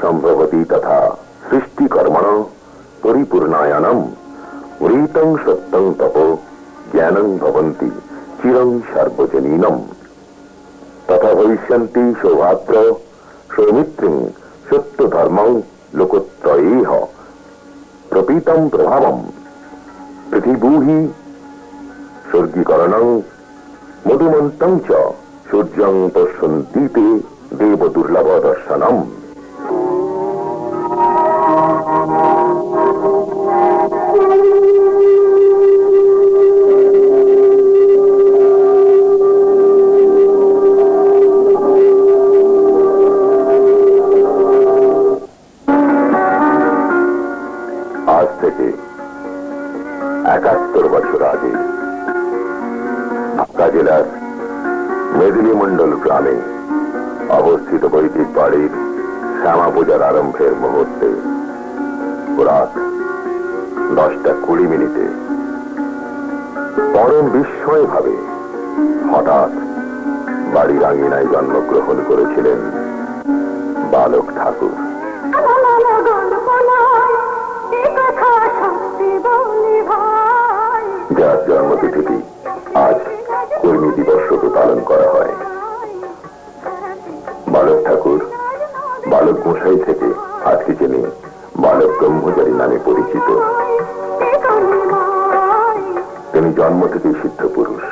সম্ভবতি তথা সৃষ্টিকর্মণ পরিপূর্ণায়নম মৃতং সত্যং তপ জ্ঞানং ভবন্তি চিরং সার্বজনীনম তথা ভবিষ্যন্তি সৌভাত্র সৌমিত্রিং সত্য ধর্মং লোকত্রয়েহ প্রপীতম প্রভাবম পৃথিবূহি স্বর্গীকরণং মধুমন্তং চ সূর্যং পশ্যন্তি তে দেব দুর্লভ দর্শনম। আজ থেকে ৭১ বছর আগে ঢাকা জেলার মেদিনী মন্ডল গ্রামে অবস্থিত বৈদিক বাড়ির শ্যামা পূজার আরম্ভের মুহূর্তে রাত ১০:২০ পরম বিস্ময় ভাবে হঠাৎ বাড়ির আঙিনায় জন্মগ্রহণ করেছিলেন বালক ঠাকুর। যার জন্মতিথিটি আজ কর্মী দিবস রূপে পালন করা হয়। বালক ঠাকুর বালক মশাই থেকে আজকে যিনি বালক ব্রহ্মচারী নামে পরিচিত, তিনি জন্ম থেকেই সিদ্ধ পুরুষ।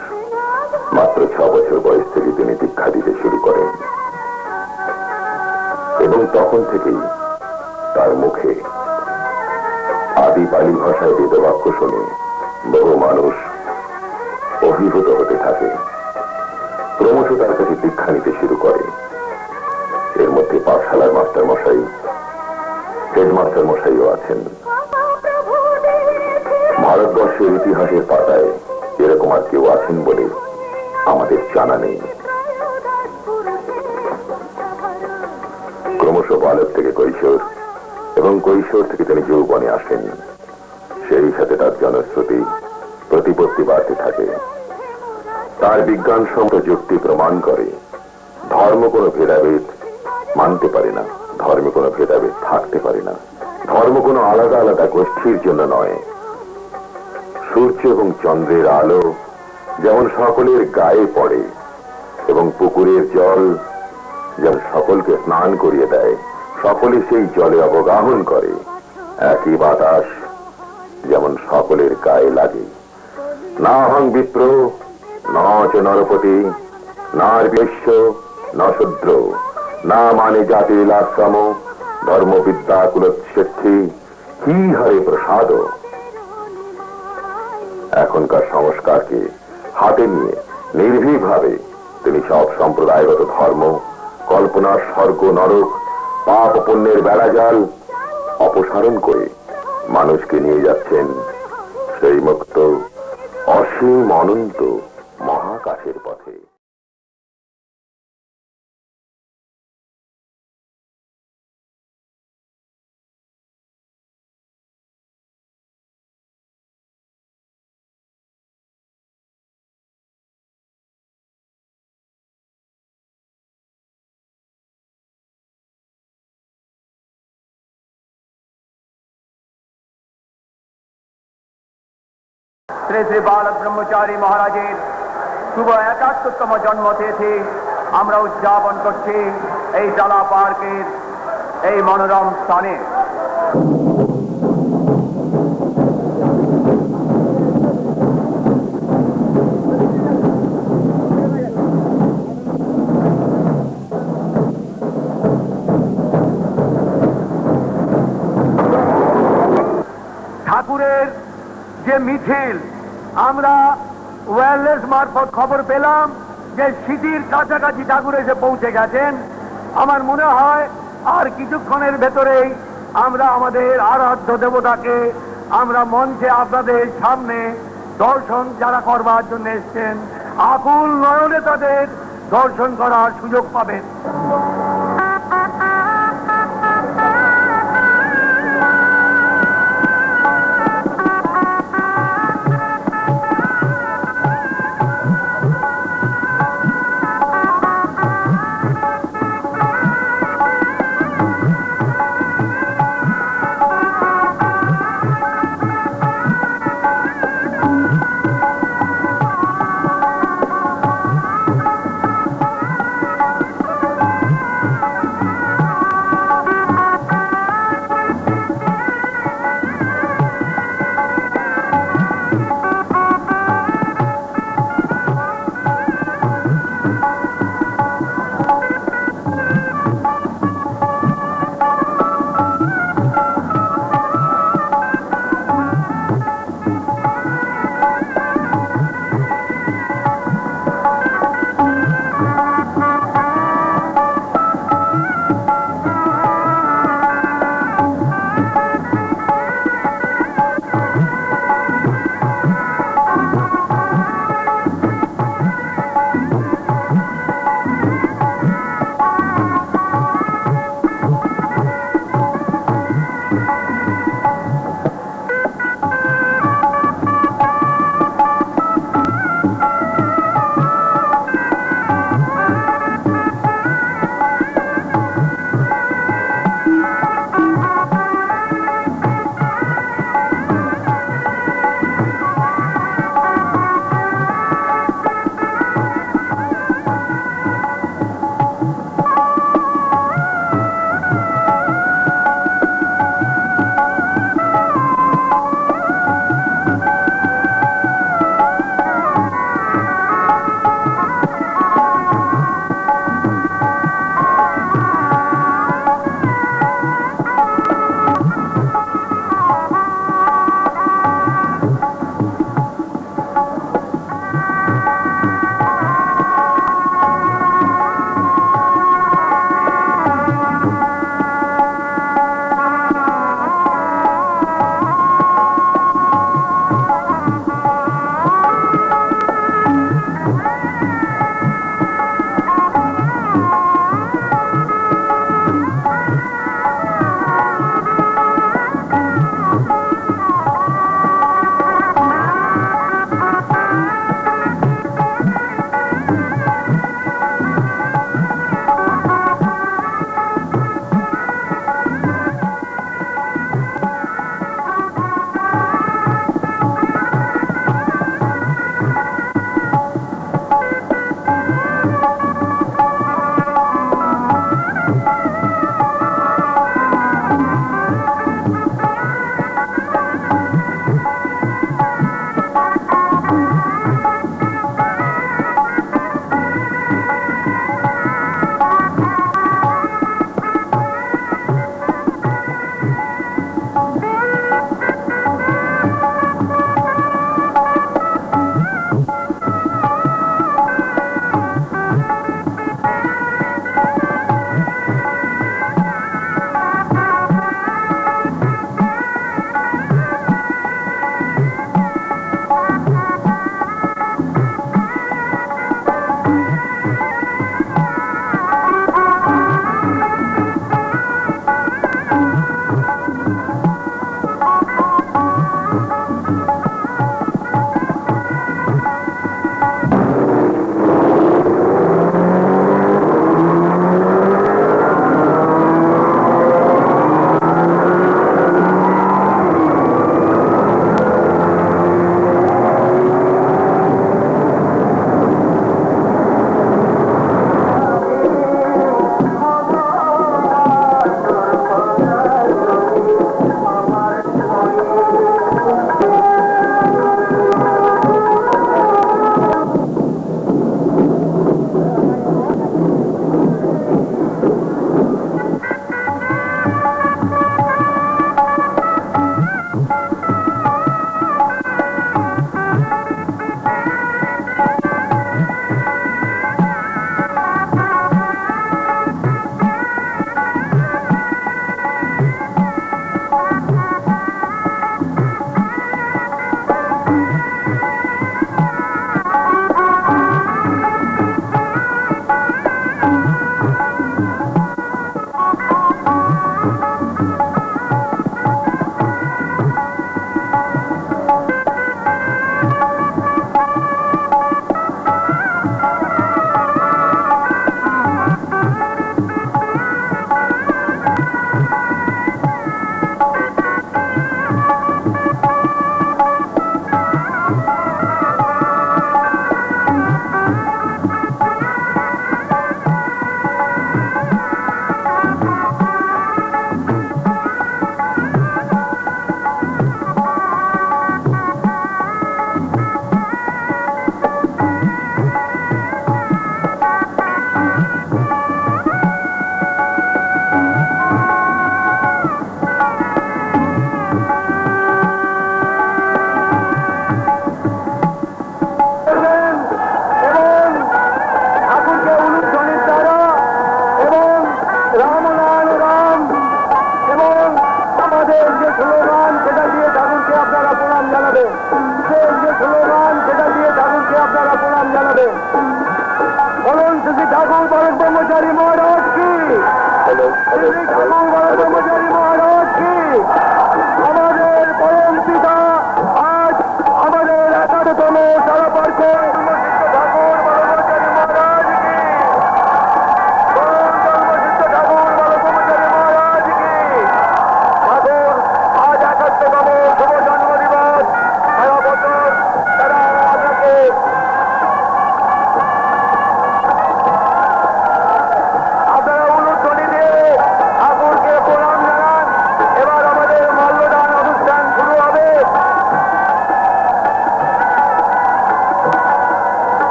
মাত্র ৬ বছর বয়স থেকে তিনি দীক্ষা দিতে শুরু করেন এবং তখন থেকেই তার মুখে আদি পালি ভাষায় বেদবাক্য শুনে বহু মানুষ অভিভূত হতে থাকে। ক্রমশ তার কাছে দীক্ষা নিতে শুরু করে। এর মধ্যে পাঠশালার মাস্টার মশাই, হেডমাস্টার মশাইও আছেন। ভারতবর্ষের ইতিহাসের পাতায় এরকম আর কেউ আছেন বলে আমাদের জানা নেই। ক্রমশ বালক থেকে কৈশোর এবং কৈশোর থেকে তিনি যৌবনে আসেন। সেই সাথে তার জনশ্রুতি প্রতিপত্তি বাড়তে থাকে। তার বিজ্ঞানসম্মত যুক্তি প্রমাণ করে ধর্ম কোনো ভেদাভেদ মানতে পারে না, ধর্মে কোনো ভেদাভেদ থাকতে পারে না। ধর্ম কোনো আলাদা আলাদা গোষ্ঠীর জন্য নয়। সূর্য এবং চন্দ্রের আলো যেমন সকলের গায়ে পড়ে এবং পুকুরের জল যেমন সকলকে স্নান করিয়ে দেয়, সকলে সেই জলে অবগাহন করে, একই বাতাস যেমন সকলের গায়ে লাগে। না হং বিপ্র ন চ নরপতি নার বৈশ্য ন শূদ্র না মানে জাতির আশ্রম ধর্মবিদ্যা কুলচ্ছেত্রী কি হরে প্রসাদ। এখনকার সংস্কারকে হাতে নিয়ে নির্ভীকভাবে তিনি সব সম্প্রদায়গত ধর্ম, কল্পনার স্বর্গ নরক, পাপ পুণ্যের বেড়াজাল অপসারণ করে মানুষকে নিয়ে যাচ্ছেন সেই মুক্ত অসীম অনন্ত মহাকাশের পথে। শ্রী শ্রী বালক ব্রহ্মচারী মহারাজের শুভ ৭১তম জন্মতিথি আমরা উদযাপন করছি এই জলা পার্কের এই মনোরম স্থানে। ঠাকুরের যে মিছিল, আমরা ওয়্যারলেস মারফত খবর পেলাম যে সিটির কাছাকাছি ঠাকুর এসে পৌঁছে গেছেন। আমার মনে হয় আর কিছুক্ষণের ভেতরেই আমরা আমাদের আরাধ্য দেবতাকে আমরা মঞ্চে আপনাদের সামনে দর্শন যারা করবার জন্য এসছেন আকুল নয়নে তাদের দর্শন করার সুযোগ পাবেন।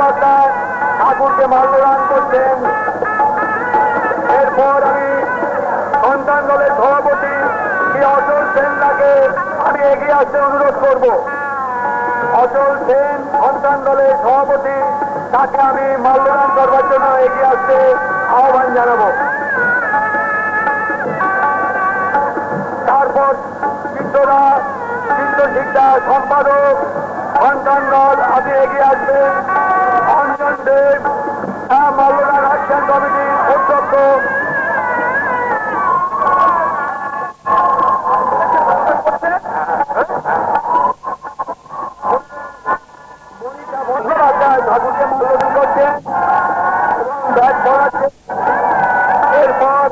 বন্দ্যোপাধ্যায় ঠাকুরকে মাল্যদান করছেন। এরপর আমি সন্তান দলের সভাপতি শ্রী অচল সেনকে আমি এগিয়ে আসতে অনুরোধ করব। অচল সেন সন্তান দলের সভাপতি, তাকে আমি মাল্যদান করবার জন্য এগিয়ে আসতে আহ্বান জানাবো। তারপর চিত্রশিক্ষা সম্পাদক সন্তান দল আপনি এগিয়ে আসবেন। অঞ্জন দেব মাল্যদান অ্যাকশন কমিটির অধ্যক্ষ। বন্দ্যোপাধ্যায় ঠাকুরকে মাল্যদান করছেন এবং ব্যাগ পড়াচ্ছেন। এরপর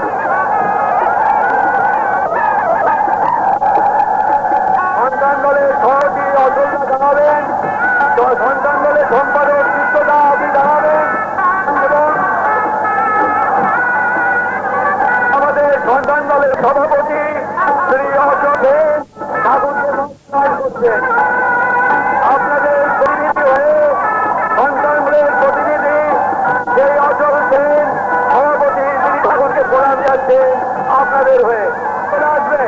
সন্তান দলের সভাপতি অযোধ্যা জানাবেন, সন্তান দলের সম্পাদক চিত্রদা আপনি জানাবেন এবং আমাদের সন্তান দলের সভাপতি শ্রী অশোক সেন ঠাকুরকে নমস্কার করছেন। আপনাদের প্রতিনিধি হয়ে সন্তান দলের প্রতিনিধি সেই অশোক সেন সভাপতি তিনি ঠাকুরকে প্রণাম যাচ্ছেন আপনাদের হয়ে চলে আসবে।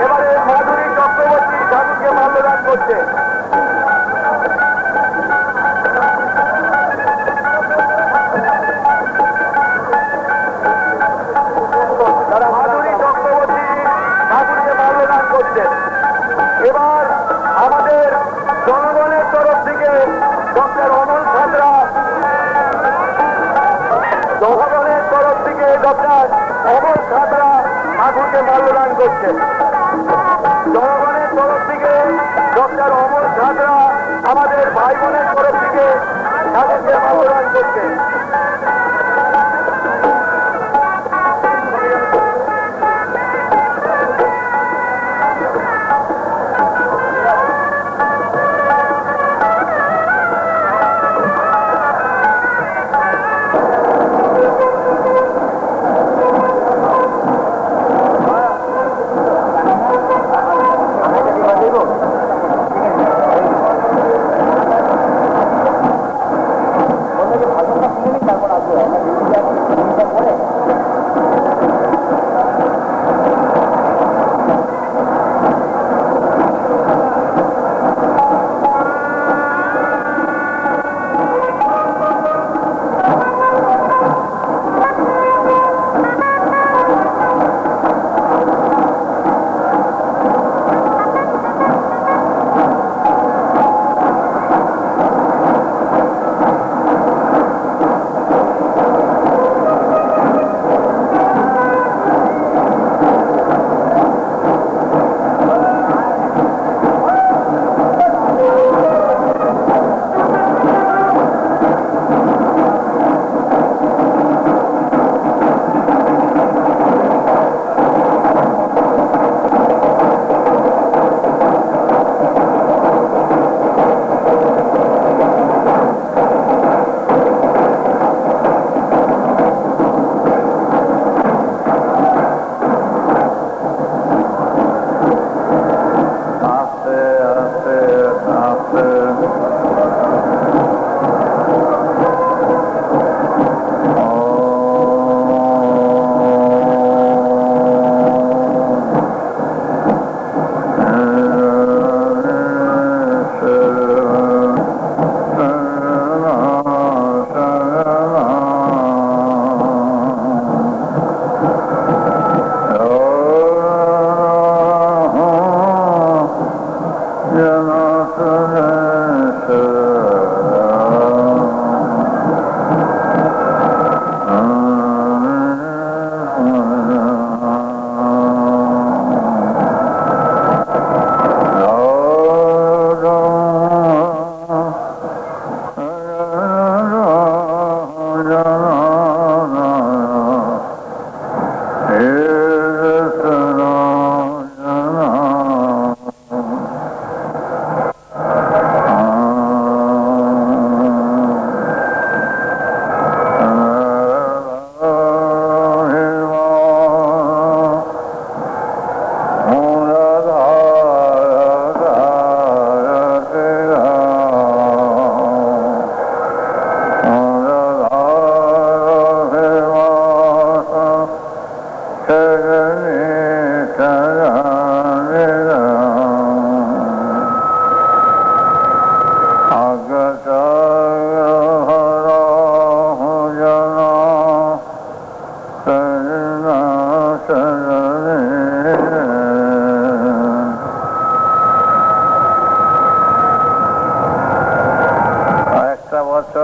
এবারে মাধুরী চক্রবর্তী ঠাকুরকে মাল্যদান করছে। মাধুরী চক্রবর্তী ঠাকুরকে মাল্যদান করছেন। এবার আমাদের জনগণের তরফ থেকে ডক্টর অমল সাঁতরা, জনগণের তরফ থেকে ডক্টর অমল সাঁতরা ঠাকুরকে মাল্যদান করছেন। জনগণের তরফ থেকে ডক্টর অমল সাঁতরা আমাদের ভাই বোনের তরফ থেকে ঠাকুরকে মাল্যদান করছেন।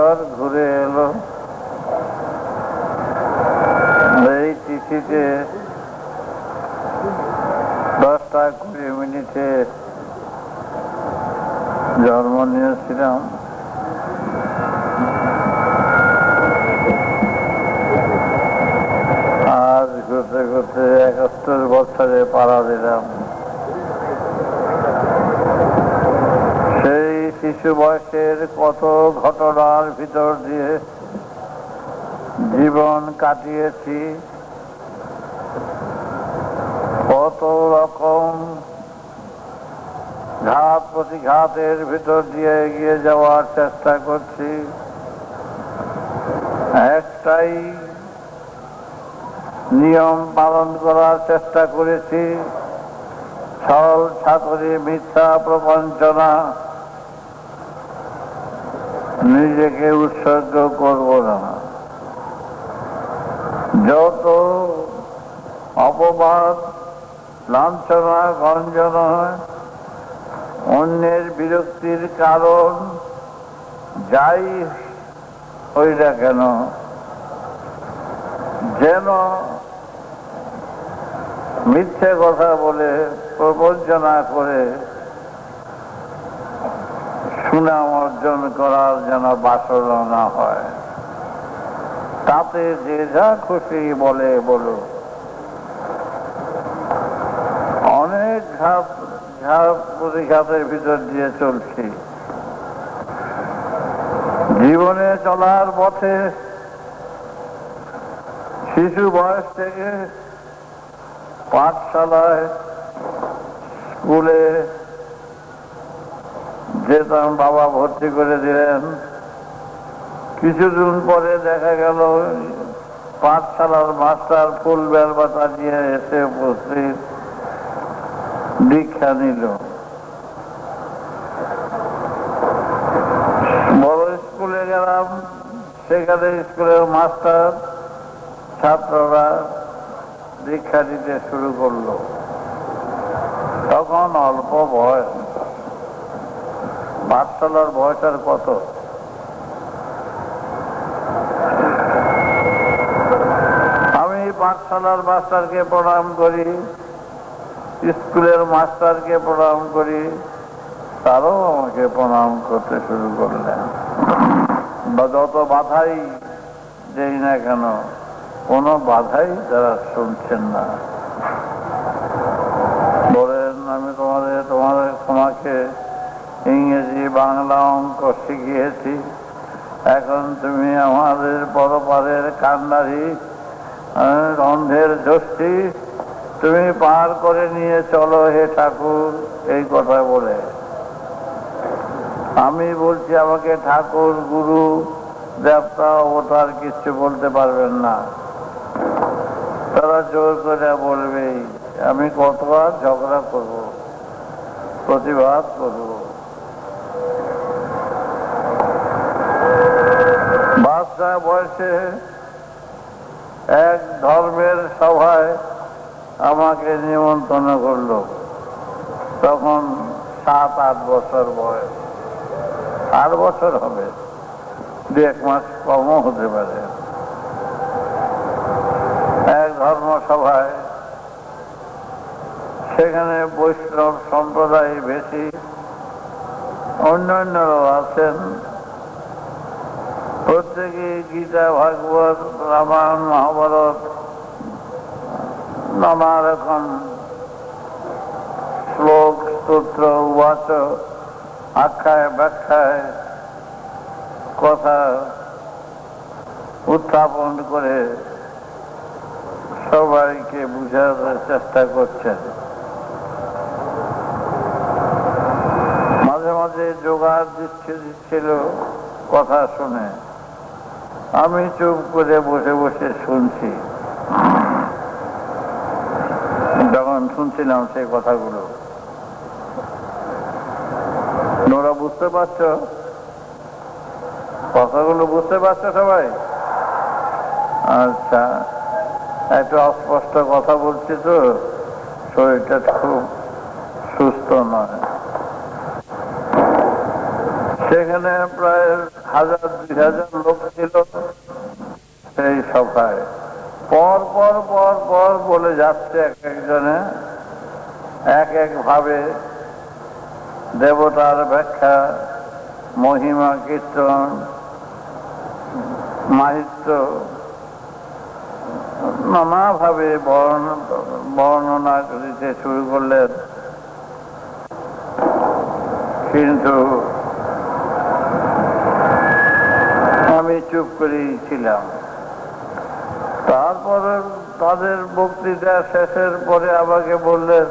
বছর ঘুরে এলো। এই তিথিতে 10:20 জন্ম নিয়েছিলাম। আজ ঘুরতে ঘুরতে 71 বছরে পাড়া দিলাম। সেই শিশু বয়সের কত ঘটনার ভিতর দিয়ে জীবন কাটিয়েছি, কত রকম ঘাত প্রতিঘাতের ভিতর দিয়ে এগিয়ে যাওয়ার চেষ্টা করছি। একটাই নিয়ম পালন করার চেষ্টা করেছি, ছল ছাতরি মিথ্যা প্রবঞ্চনা, নিজেকে উৎসর্গ করব না। যত অপবাদ লাঞ্ছনা গঞ্জনা অন্যের বিরক্তির কারণ যাই হই না কেন, যেন মিথ্যে কথা বলে প্রবঞ্চনা করে সুনাম অর্জন করার যেন বাসনা না হয়। তাতে যে যা খুশি বলে বলুক। অনেক ঘাত প্রতিঘাতের ভিতর দিয়ে চলছি। জীবনে চলার পথে শিশু বয়স থেকে পাঠশালায় স্কুলে যেতাম, বাবা ভর্তি করে দিলেন। কিছুদিন পরে দেখা গেল পাঠশালার মাস্টার ফুল বেলপাতা নিয়ে এসে উপস্থিত, দীক্ষা নিল। বড় স্কুলে গেলাম, সেখানে স্কুলের মাস্টার ছাত্ররা দীক্ষা দিতে শুরু করলো। তখন অল্প বয়স, পাঠশালার বয়স আর কত। আমি পাঠশালার মাস্টারকে প্রণাম করি, স্কুলের মাস্টারকে প্রণাম করি, তারও আমাকে প্রণাম করতে শুরু করলেন। বা যত বাধাই দেই না কেন, কোনো বাধাই তারা শুনছেন না। বলেন, আমি তোমাকে ইংরেজি বাংলা অঙ্ক শিখিয়েছি, এখন তুমি আমাদের পরপারের কান্ডারি রন্ধের ষষ্ঠী তুমি পার করে নিয়ে চলো হে ঠাকুর। এই কথা বলে আমি বলছি, আমাকে ঠাকুর গুরু দেবতা অবতার কিচ্ছু বলতে পারবেন না। তারা জোর করে বলবেই। আমি কতবার ঝগড়া করব, প্রতিবাদ করব। বাচ্চা বয়সে এক ধর্মের সভায় আমাকে নিমন্ত্রণ করলো। তখন 7-8 বছর বয়স, 8 বছর হবে, 2-1 মাস কমও হতে পারে। এক ধর্মসভায়, সেখানে বৈষ্ণব সম্প্রদায় বেশি, অন্যান্যরাও আছেন। প্রত্যেকে গীতা, ভাগবত, রামায়ণ, মহাভারত, নানা রকম শ্লোক, স্তোত্র, উবাচ, আখ্যায় ব্যাখ্যায় কথা উত্থাপন করে সবাইকে বুঝাতে চেষ্টা করছেন। মাঝে মাঝে জোগাড় দিচ্ছিল কথা শুনে। আমি চুপ করে বসে বসে শুনছি। যখন শুনছিলাম সেই কথাগুলো, তোমরা বুঝতে পারছ কথাগুলো? বুঝতে পারছো সবাই? আচ্ছা, একটু অস্পষ্ট কথা বলছি তো, শরীরটা খুব সুস্থ নয়। সেখানে প্রায় 1000-2000 লোক ছিল সেই সভায়। পর পর পর পর বলে যাচ্ছে এক একজনে এক এক ভাবে দেবতার ব্যাখ্যা, মহিমা, কীর্তন, মাহিত্য নানাভাবে বর্ণনা দিতে শুরু করলেন। কিন্তু আমি চুপ করেই ছিলাম। তারপরে তাদের বক্তৃতা শেষের পরে আমাকে বললেন,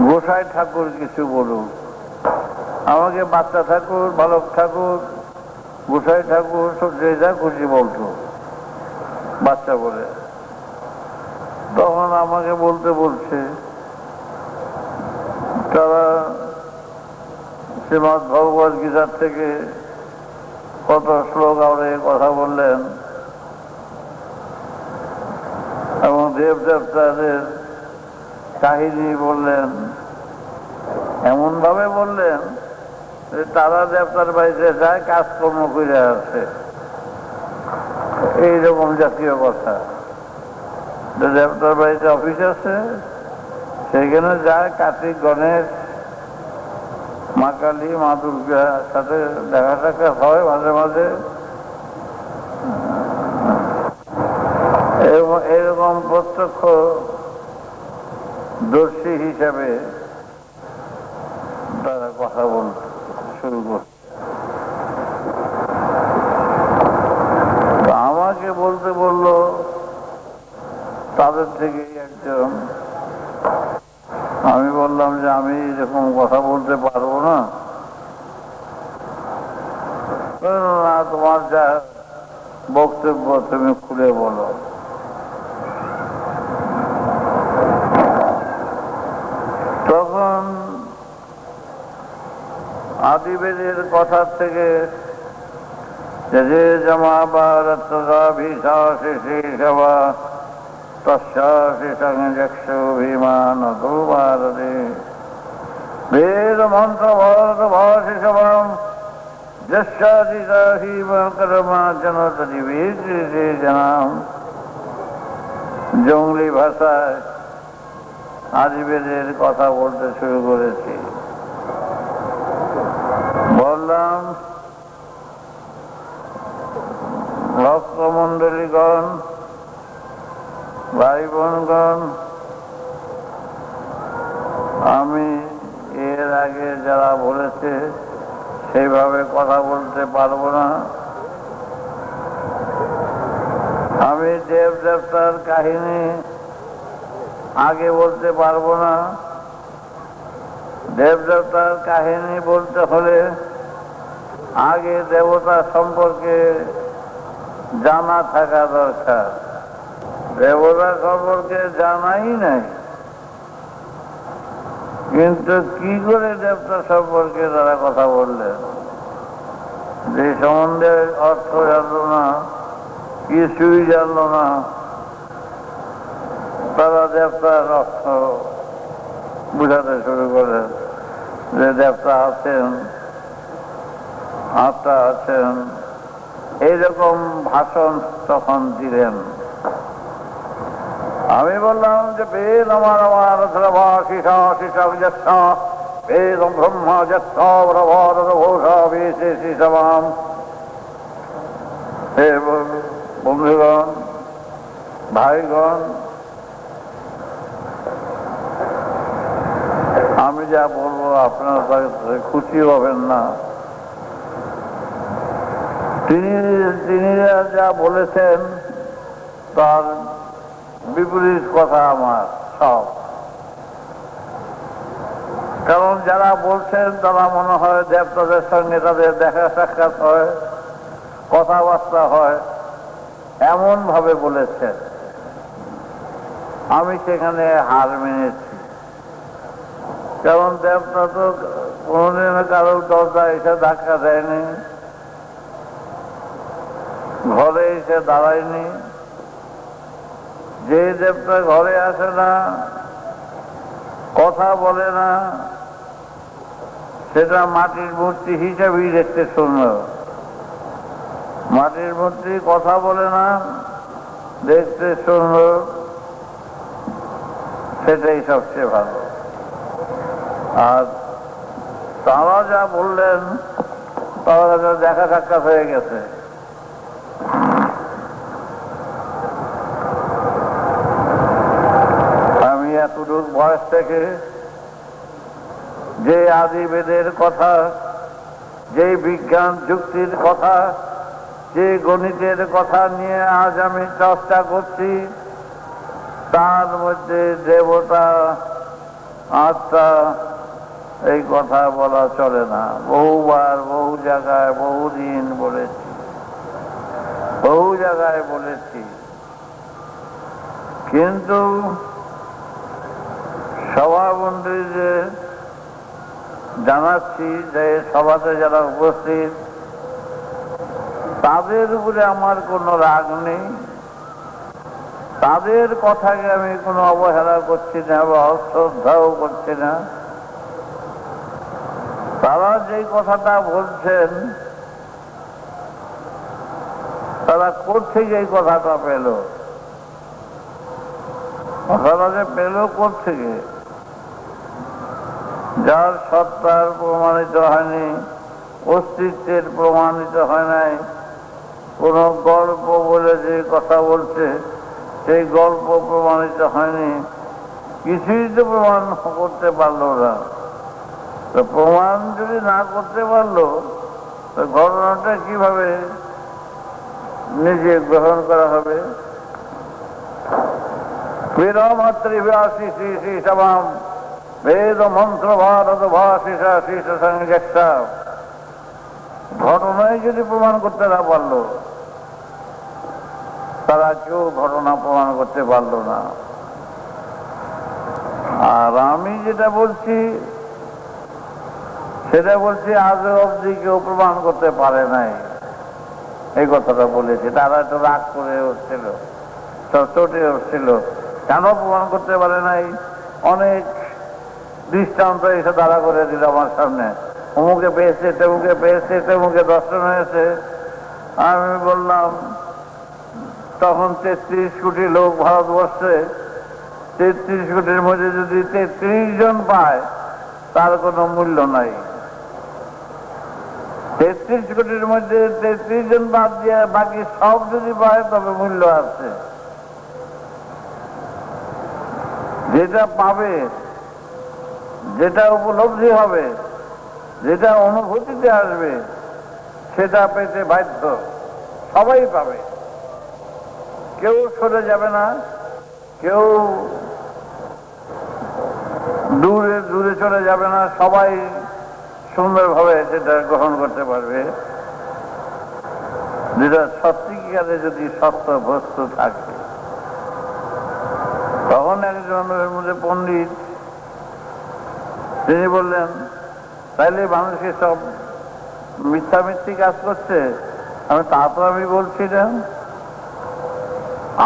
গোসাই ঠাকুর কিছু বলুন। আমাকে বাচ্চা ঠাকুর, বালক ঠাকুর, গোসাই ঠাকুর সব যে যা খুশি বলতো, বাচ্চা বলে। তখন আমাকে বলতে বলছে, তারা শ্রীমদ্ ভগবদ গীতার থেকে কত শ্লোক আওড়ে কথা বললেন এবং দেব দেবতাদের কাহিনী বললেন। এমন ভাবে বললেন যে তারা দেবতার বাড়িতে যায়, কাজকর্ম করে আসে, এইরকম জাতীয় কথা। দেবতার বাড়িতে অফিস আছে, সেখানে যায়, কার্তিক, গণেশ, মা কালী, মা দুর্গার সাথে দেখা সাক্ষাৎ হয় মাঝে মাঝে। এরকম প্রত্যক্ষ দর্শী হিসাবে তারা কথা বলতে শুরু করত। আমাকে বলতে বলল তাদের থেকে একজন। আমি বললাম যে আমি এরকম কথা বলতে পারবো না। না, তোমার যা বক্তব্য তুমি খুলে বলো। তখন আদিবেদের কথা থেকে যে জমা বা রত্নভিষা তস্যাসি সংযক্ষো ভীমান ভারতে বেদ মন্ত্র ভারত ভাষি সভাম যশাদিকর্মাচন তদিবিকৃতি জানাম। জঙ্গলি ভাষায় আদিবেদের কথা বলতে শুরু করেছি। বললাম, ভক্তমণ্ডলীগণ, ভাই বোনগণ, আমি এর আগে যারা বলেছে সেইভাবে কথা বলতে পারবো না। আমি দেব দেবতার কাহিনী আগে বলতে পারবো না। দেব দেবতার কাহিনী বলতে হলে আগে দেবতা সম্পর্কে জানা থাকা দরকার। দেবতা সম্পর্কে জানাই নাই, কিন্তু কি করে দেবতা সম্পর্কে তারা কথা বললেন, যে সম্বন্ধে অর্থ জানল না, কিছুই জানল না, তারা দেবতার অর্থ বুঝাতে শুরু করলেন। যে দেবতা আছেন, আত্মা আছেন, এইরকম ভাষণ তখন দিলেন। আমি বললাম যে বেদ আমার বেদ ব্রহ্মা যৎসমাম। হে বন্ধুগণ, ভাইগণ, আমি যা বলবো আপনারা খুশি হবেন না। তিনি যা বলেছেন তার বিপরীত কথা আমার সব। কারণ যারা বলছেন তারা মনে হয় দেবতাদের সঙ্গে তাদের দেখা সাক্ষাৎ হয়, কথাবার্তা হয়, এমন ভাবে বলেছেন। আমি সেখানে হার মেনেছি। কারণ দেবতা তো কোনদিন কারোর দরজা এসে ধাক্কা দেয়নি, ঘরে এসে দাঁড়ায়নি। যে দেবতা ঘরে আসে না, কথা বলে না, সেটা মাটির মূর্তি হিসাবেই দেখতে সুন্দর। মাটির মূর্তি কথা বলে না, দেখতে সুন্দর, সেটাই সবচেয়ে ভালো। আর তারা যা বললেন তারা দেখা সাক্ষাৎ হয়ে গেছে। আমি এতটুকু বয়স থেকে যে আদি বেদের কথা, যে বিজ্ঞান যুক্তির কথা, যে গণিতের কথা নিয়ে আজ আমি চর্চা করছি, তার মধ্যে দেবতা আত্মা এই কথা বলা চলে না। বহুবার, বহু জায়গায়, বহুদিন বলেছি, বহু জায়গায় বলেছি, কিন্তু সভামন্ত্রীকে জানাচ্ছি যে সভাতে যারা উপস্থিত তাদের উপরে আমার কোনো রাগ নেই, তাদের কথাকে আমি কোনো অবহেলা করছি না বা অশ্রদ্ধাও করছি না। তারা যে কথাটা বলছেন, তারা কোত্থেকে এই কথাটা পেল, কথাটা যে পেল কোত্থেকে? যার সত্তার প্রমাণিত হয়নি, অস্তিত্বের প্রমাণিত হয় নাই, কোন গল্প বলে যে কথা বলছে সেই গল্প প্রমাণিত হয়নি, কিছুই তো প্রমাণ করতে পারলো না। তো প্রমাণ যদি না করতে পারলো, তো ঘটনাটা কিভাবে নিজে গ্রহণ করা হবে? বেদমাতৃব্যাসী শ্রী শ্রী সভাম বেদ মন্ত্র ভারত ভাষিষা শীর্ষ সংযক্ষা, ঘটনায় যদি প্রমাণ করতে না পারলো, তারা কেউ ঘটনা প্রমাণ করতে পারলো না। আর আমি যেটা বলছি সেটা বলছি আজও অবধি কেউ প্রমাণ করতে পারে নাই, এই কথাটা বলেছি। তারা একটু রাগ করে উঠছিল, চটে উঠছিল, কেন প্রমাণ করতে পারে নাই? অনেক দৃষ্টান্ত এসে দাঁড়া করে দিল আমার সামনে, অমুকে পেয়েছে, তেমুকে পেয়েছে, তেমুকে দর্শন হয়েছে। আমি বললাম, তখন 33 কোটি লোক ভারতবর্ষে, 33 কোটির মধ্যে যদি 33 জন পায় তার কোনো মূল্য নাই। 33 কোটির মধ্যে 33 জন বাদ দিয়ে বাকি সব যদি পায় তবে মূল্য আছে। যেটা পাবে, যেটা উপলব্ধি হবে, যেটা অনুভূতিতে আসবে, সেটা পেতে বাধ্য, সবাই পাবে। কেউ সরে যাবে না, কেউ দূরে দূরে চলে যাবে না, সবাই সুন্দরভাবে সেটা গ্রহণ করতে পারবে, যেটা সত্যিকারে যদি সত্য বস্তু থাকে। তখন একজনের মধ্যে পণ্ডিত, তিনি বললেন, তাইলে মানুষকে সব মিথ্যামিথ্যি কাজ করছে। তা তো আমি বলছি না,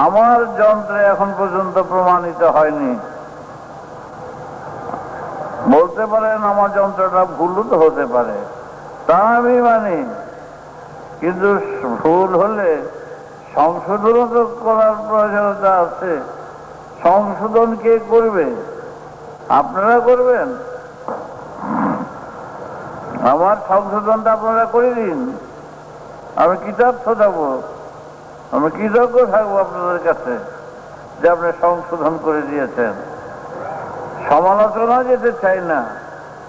আমার যন্ত্রে এখন পর্যন্ত প্রমাণিত হয়নি। বলতে পারেন আমার যন্ত্রটা ভুলও তো হতে পারে, তা আমি মানি, কিন্তু ভুল হলে সংশোধনও তো করার প্রয়োজনীয়তা আছে। সংশোধন কে করবে? আপনারা করবেন? আমার সংশোধনটা আপনারা করে দিন, আমি কৃতার্থ থাকবো, আমি কৃতজ্ঞ থাকবো আপনাদের কাছে যে আপনি সংশোধন করে দিয়েছেন। সমালোচনা যেতে চাই না,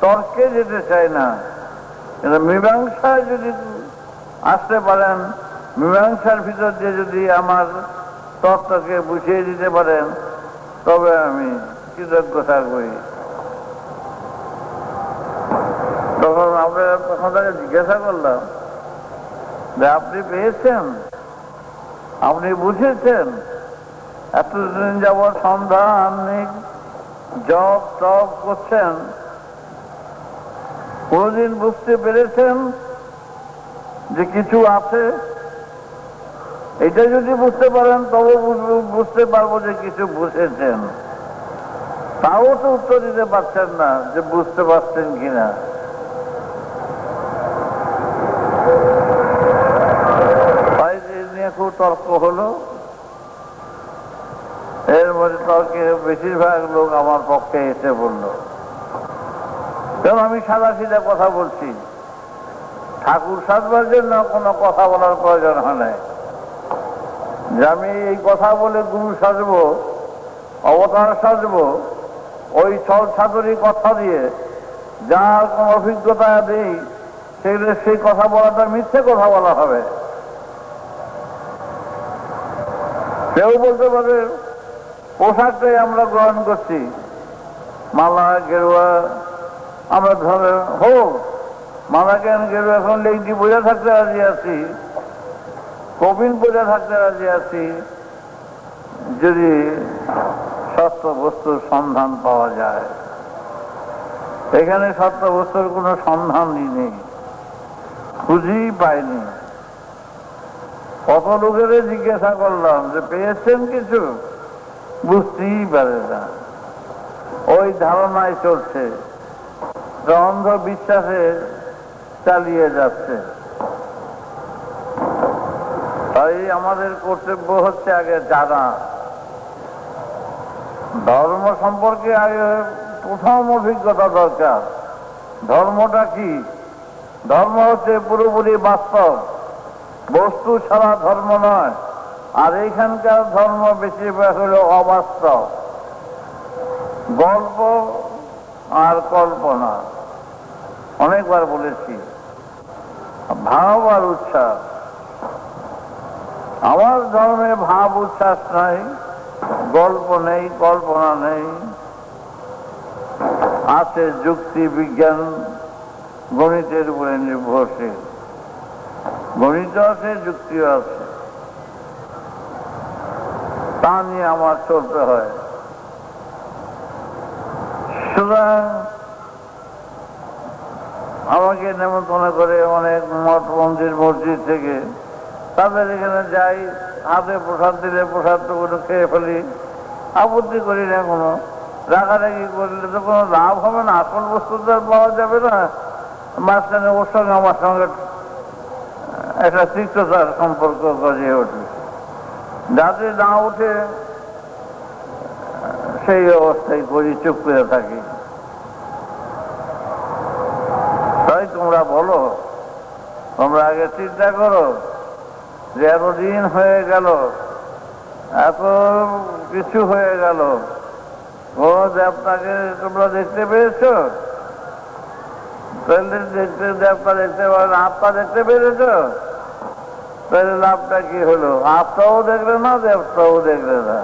তর্কে যেতে চাই না, কিন্তু মীমাংসায় যদি আসতে পারেন, মীমাংসার ভিতর দিয়ে যদি আমার তত্ত্বকে বুঝিয়ে দিতে পারেন, তবে আমি কৃতজ্ঞ থাকবই। তখন তাকে জিজ্ঞাসা করলাম যে আপনি পেয়েছেন, আপনি বুঝেছেন, এতদিন যাবৎ সন্ধ্যা আপনি জপ টপ করছেন, কোনদিন বুঝতে পেরেছেন যে কিছু আছে? এটা যদি বুঝতে পারেন তবে বুঝতে পারবো যে কিছু বুঝেছেন। তাও তো উত্তর দিতে পারছেন না যে বুঝতে পারছেন কিনা। হলো। এর মধ্যে তর্কে বেশিরভাগ লোক আমার পক্ষে এসে বলল, কারণ আমি সাদা সিধা কথা বলছি, ঠাকুর সাজবার জন্য কোনো কথা বলার প্রয়োজন হয় নাই। যে আমি এই কথা বলে গুরু সাজবো, অবতার সাজবো, ওই ছল ছাদরি কথা দিয়ে যার কোন অভিজ্ঞতা নেই সেগুলো সেই কথা বলাটা মিথ্যে কথা বলা হবে। কেউ বলতে পারে পোশাকটাই আমরা গ্রহণ করছি, মালা গেরুয়া, আমরা ধরে হোক মালা কেন গেরুয়া, এখন লেংটি বোঝা থাকতে রাজি আছি, কবিন বোঝা থাকতে রাজি আছি, যদি সত্য বস্তুর সন্ধান পাওয়া যায়। এখানে সত্য বস্তুর কোনো সন্ধানই নেই, খুঁজেই পাইনি। কত লোকের জিজ্ঞাসা করলাম যে পেয়েছেন কিছু, বুঝতেই পারে না, ওই ধারণায় চলছে, অন্ধ বিশ্বাসে চালিয়ে যাচ্ছে। তাই আমাদের কর্তব্য হচ্ছে আগে জানা, ধর্ম সম্পর্কে আগে প্রথম অভিজ্ঞতা দরকার। ধর্মটা কি? ধর্ম হচ্ছে পুরোপুরি বাস্তব, বস্তু ছাড়া ধর্ম নয়। আর এইখানকার ধর্ম বেশিরভাগ হল অবাস্তব, গল্প আর কল্পনা। অনেকবার বলেছি, ভাব আর উচ্ছ্বাস। আমার ধর্মে ভাব উচ্ছ্বাস নাই, গল্প নেই, কল্পনা নেই, আছে যুক্তি বিজ্ঞান, গণিতের উপরে নির্ভরশীল। গণিত আছে, যুক্তিও আছে, তা নিয়ে আমার চলতে হয়। সুতরাং আমাকে নেমন্তন্ন করে অনেক মঠ মন্দির মসজিদ থেকে, তাদের এখানে যাই, হাতে প্রসাদ দিলে প্রসাদটুকু খেয়ে ফেলি, আপত্তি করি না কোনো, রাগারাগি করলে তো কোনো লাভ হবে না, আসল বস্তু তো পাওয়া যাবে না। মাঝখানে ওর সঙ্গে আমার সঙ্গে একটা তিক্ততার সম্পর্ক গজিয়ে ওঠে, যাতে না উঠে সেই অবস্থায় করি, চুপ করে থাকি। তাই তোমরা বলো, তোমরা আগে চিন্তা করো যে এতদিন হয়ে গেল, এত কিছু হয়ে গেল, কোন দেবতাকে তোমরা দেখতে পেয়েছ? তাহলে দেখতে দেবতা দেখতে পারেন, আত্মা দেখতে পেরেছ? তাহলে লাভটা কি হলো? আত্মাও দেখলে না, দেবতাও দেখলে না।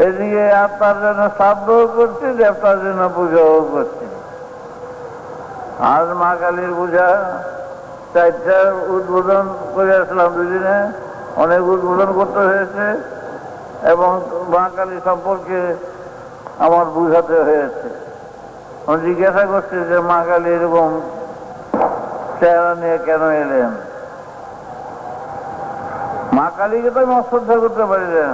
এদিকে আত্মার জন্য শ্রাদ্ধও করছি, দেবতার জন্য পূজাও করছি। আজ মা কালীর পূজা 4টা উদ্বোধন করে আসলাম, দুদিনে অনেক উদ্বোধন করতে হয়েছে, এবং মা কালী সম্পর্কে আমার বুঝাতে হয়েছে। আমি জিজ্ঞাসা করছি যে মা কালী এরকম চেহারা নিয়ে কেন এলেন? মা কালীকে তো আমি অশ্রদ্ধা করতে পারি না।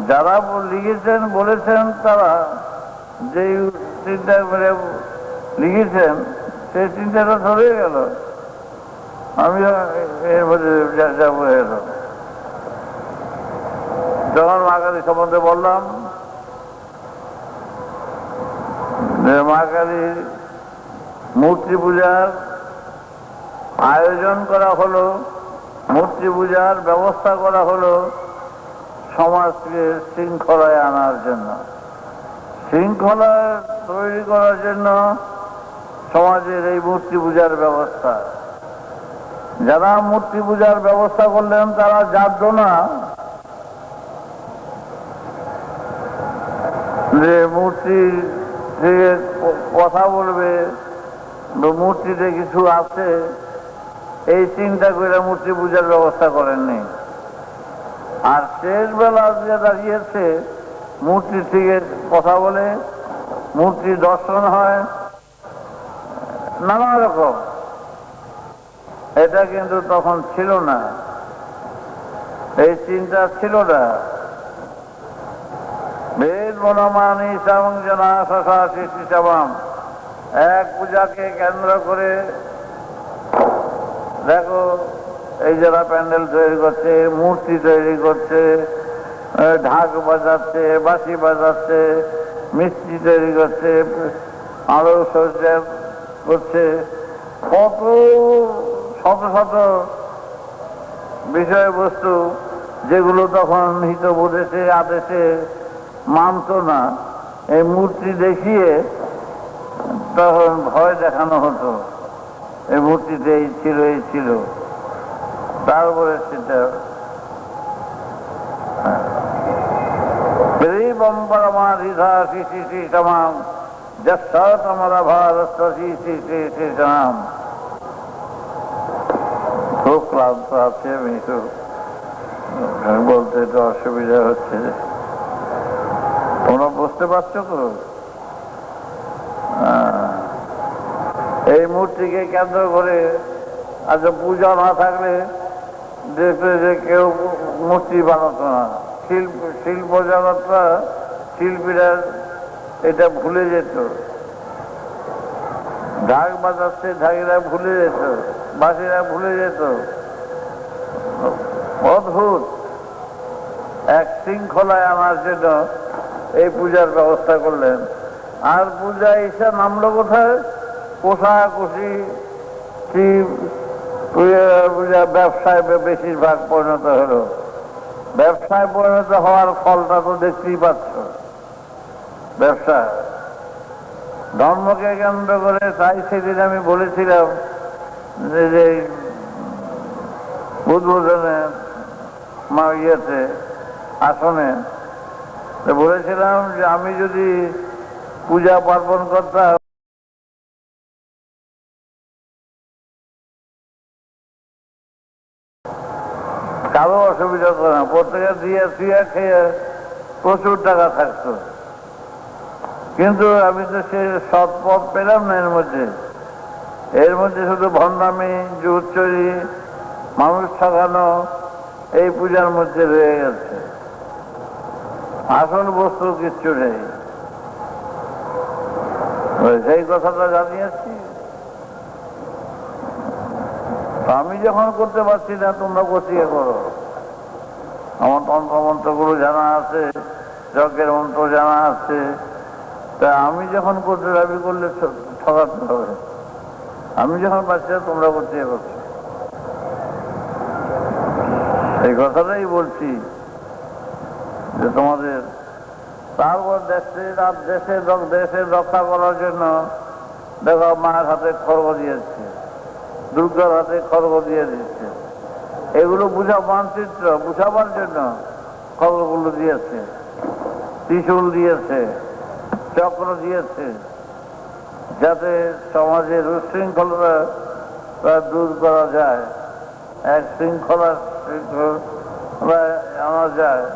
যারা লিখেছেন বলেছেন, তারা যেই চিন্তা করে লিখেছেন সেই চিন্তাটা ধরে গেল, আমি এর মধ্যে যাবো। এলো যখন মা কালী সম্বন্ধে বললাম যে মা কালীর মূর্তি পূজার আয়োজন করা হলো, মূর্তি পূজার ব্যবস্থা করা হলো সমাজকে শৃঙ্খলায় আনার জন্য। শৃঙ্খলা তৈরি করার জন্য সমাজের এই মূর্তি পূজার ব্যবস্থা। যারা মূর্তি পূজার ব্যবস্থা করলেন তারা জানতো না যে মূর্তি থেকে কথা বলবে, মূর্তিতে কিছু আছে, এই চিন্তা করে মূর্তি পূজার ব্যবস্থা করেননি। আর শেষ বেলা যে দাঁড়িয়েছে, মূর্তি থেকে কথা বলে, মূর্তি দর্শন হয়, নানা রকম। এটা কিন্তু তখন ছিল না, এই চিন্তা ছিল না। বেদ মনমানি সামং জনা শশা সৃষ্টি সামাম, এক পূজাকে কেন্দ্র করে দেখো এই যারা প্যান্ডেল তৈরি করছে, মূর্তি তৈরি করছে, ঢাক বাজাচ্ছে, বাঁশি বাজাচ্ছে, মিষ্টি তৈরি করছে, আরো সজ্জা করছে, কত শত শত বিষয়বস্তু যেগুলো তখন হিতবোধেছে আদেশে মানত না, এই মূর্তি দেখিয়ে তখন ভয় দেখানো হতো, এই মূর্তিতে এই ছিল এই ছিল। তারপরে সেটা খুব ক্লান্ত আছে, আমি তো বলতে তো অসুবিধা হচ্ছে। তোমরা বুঝতে পারছো তো? এই মূর্তিকে কেন্দ্র করে আচ্ছা পূজা না থাকলে দেখবে যে কেউ মূর্তি বানাতো না, শিল্প জগৎটা, শিল্পীরা এটা ভুলে যেত, ঢাক বাজাচ্ছে ঢাকিরা ভুলে যেত, বাসীরা ভুলে যেত। অদ্ভুত এক শৃঙ্খলায় আনার জন্য এই পূজার ব্যবস্থা করলেন। আর পূজা এসে নামলো কোথায়? কোষাকুষি পূজা ব্যবসায় বেশিরভাগ পরিণত হলো। ব্যবসায় পরিণত হওয়ার ফলটা তো দেখতেই পাচ্ছ, ব্যবসা। ধর্মকে কেন্দ্র করে, তাই সেদিন আমি বলেছিলাম যে উদ্বোধনে ইয়েতে আসনে বলেছিলাম যে আমি যদি পূজা পার্বণ করতাম, কারো অসুবিধা হতো না, প্রত্যেকে দিয়ে শুয়ে খেয়ে প্রচুর টাকা থাকতো। কিন্তু আমি তো সে সৎ পথ পেলাম না এর মধ্যে শুধু ভণ্ডামি, জুট চুরি, মানুষ ঠকানো এই পূজার মধ্যে রয়ে গেছে। আসল বস্তু কিচ্ছু নেই। সেই কথাটা জানিয়েছি। আমি যখন করতে পারছি না, তোমরা বসিয়ে করো। আমার তন্ত্র মন্ত্রগুলো জানা আছে, যজ্ঞের মন্ত্র জানা আছে, তা আমি যখন করতে দাবি করলে ঠকাতে হবে। আমি যখন পারছি না, তোমরা করতে পারছো। এই কথাটাই বলছি যে তোমাদের। তারপর দেশের রক্ষা করার জন্য দেখো মায়ের হাতে খড়গ দিয়েছে, দুর্গার হাতে খড়গ দিয়ে দিচ্ছে। এগুলো মানচিত্র বুঝাবার জন্য খড়গগুলো দিয়েছে, ত্রিশূল দিয়েছে, চক্র দিয়েছে, যাতে সমাজের উচ্ছৃঙ্খলতা দূর করা যায়, এক শৃঙ্খলা আনা যায়।